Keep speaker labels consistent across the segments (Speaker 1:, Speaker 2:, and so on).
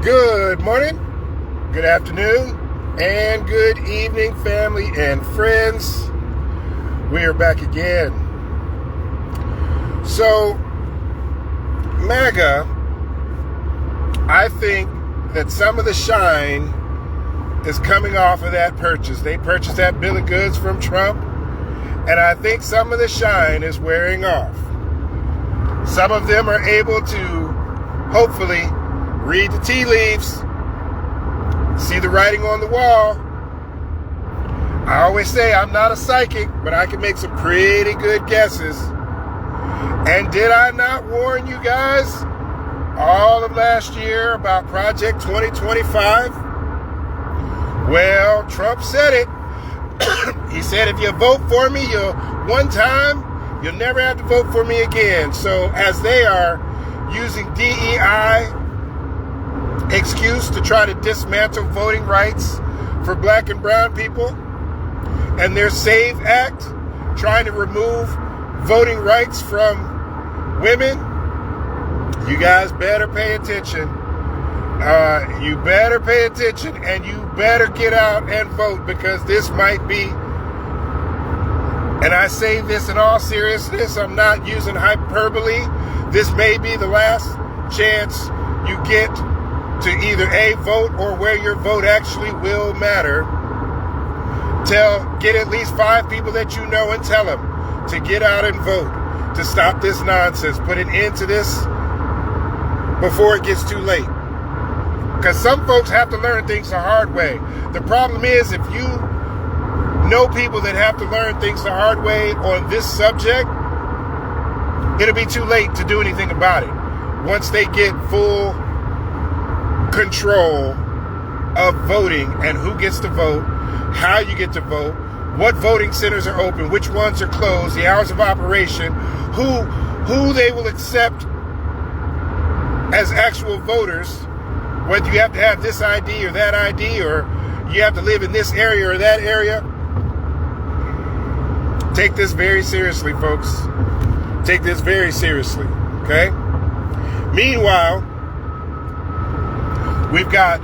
Speaker 1: Good morning, good afternoon, and good evening, family and friends. We are back again. So, MAGA, I think that some of the shine is coming off of that purchase. They purchased that bill of goods from Trump, and I think some of the shine is wearing off. Some of them are able to, hopefully, read the tea leaves, see the writing on the wall. I always say I'm not a psychic, but I can make some pretty good guesses. And did I not warn you guys all of last year about Project 2025? Well, Trump said it. He said, if you vote for me one time, you'll never have to vote for me again. So as they are using DEI excuse to try to dismantle voting rights for black and brown people, and their SAVE Act trying to remove voting rights from women, you guys better pay attention. You better pay attention, and you better get out and vote, because this might be, and I say this in all seriousness, I'm not using hyperbole, this may be the last chance you get to either A, vote, or where your vote actually will matter. Get at least 5 people that you know and tell them to get out and vote, to stop this nonsense, put an end to this before it gets too late. Because some folks have to learn things the hard way. The problem is, if you know people that have to learn things the hard way on this subject, it'll be too late to do anything about it once they get full control of voting and who gets to vote, how you get to vote, what voting centers are open, which ones are closed, the hours of operation, who they will accept as actual voters, whether you have to have this ID or that ID, or you have to live in this area or that area. Take this very seriously, folks. Take this very seriously, okay? Meanwhile, we've got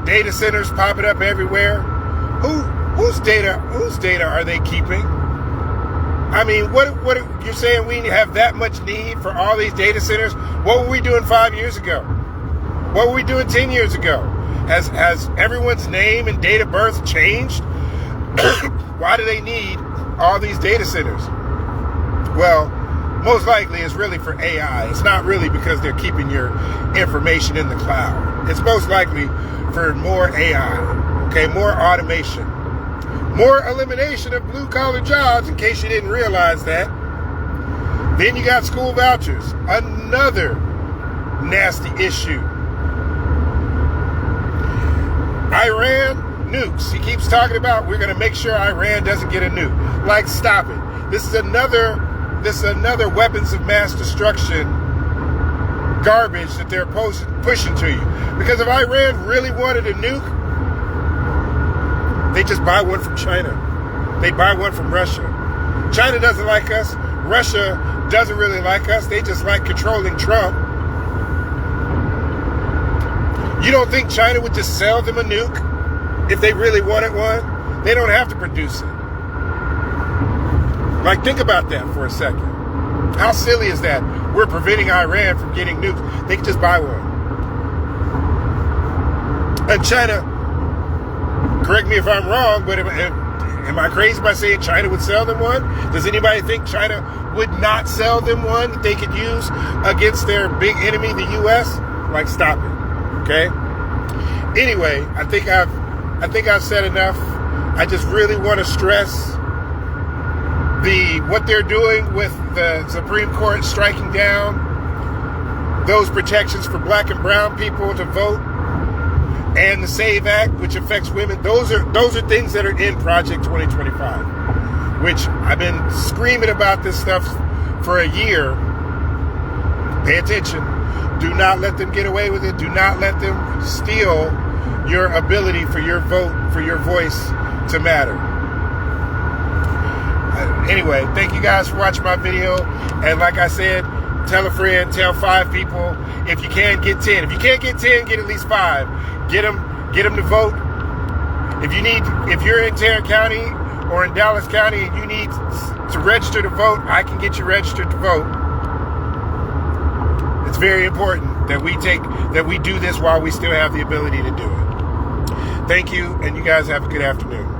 Speaker 1: data centers popping up everywhere. Whose data are they keeping? I mean, what you're saying, we have that much need for all these data centers? What were we doing 5 years ago? What were we doing 10 years ago? Has everyone's name and date of birth changed? Why do they need all these data centers? Well, most likely it's really for AI. It's not really because they're keeping your information in the cloud. It's most likely for more AI, okay, more automation, more elimination of blue-collar jobs, in case you didn't realize that. Then you got school vouchers, another nasty issue. Iran nukes. He keeps talking about we're going to make sure Iran doesn't get a nuke. Like, stop it. This is another weapons of mass destruction garbage that they're pushing to you. Because if Iran really wanted a nuke, they just buy one from China. They buy one from Russia. China doesn't like us. Russia doesn't really like us. They just like controlling Trump. You don't think China would just sell them a nuke if they really wanted one? They don't have to produce it. Like, think about that for a second. How silly is that? We're preventing Iran from getting nukes. They can just buy one. And China, correct me if I'm wrong, but am I crazy by saying China would sell them one? Does anybody think China would not sell them one that they could use against their big enemy, the U.S.? Like, stop it. Okay? Anyway, I think I've said enough. I just really want to stress what they're doing with the Supreme Court striking down those protections for black and brown people to vote, and the SAVE Act, which affects women. Those are things that are in Project 2025, which I've been screaming about this stuff for a year. Pay attention. Do not let them get away with it. Do not let them steal your ability for your vote, for your voice to matter. Anyway, thank you guys for watching my video. And like I said, Tell a friend, tell 5 people. If you can, get 10. If you can't get 10, get at least 5. Get them to vote. If you're in Tarrant County or in Dallas County and you need to register to vote, I can get you registered to vote. It's very important that we do this while we still have the ability to do it. Thank you, and you guys have a good afternoon.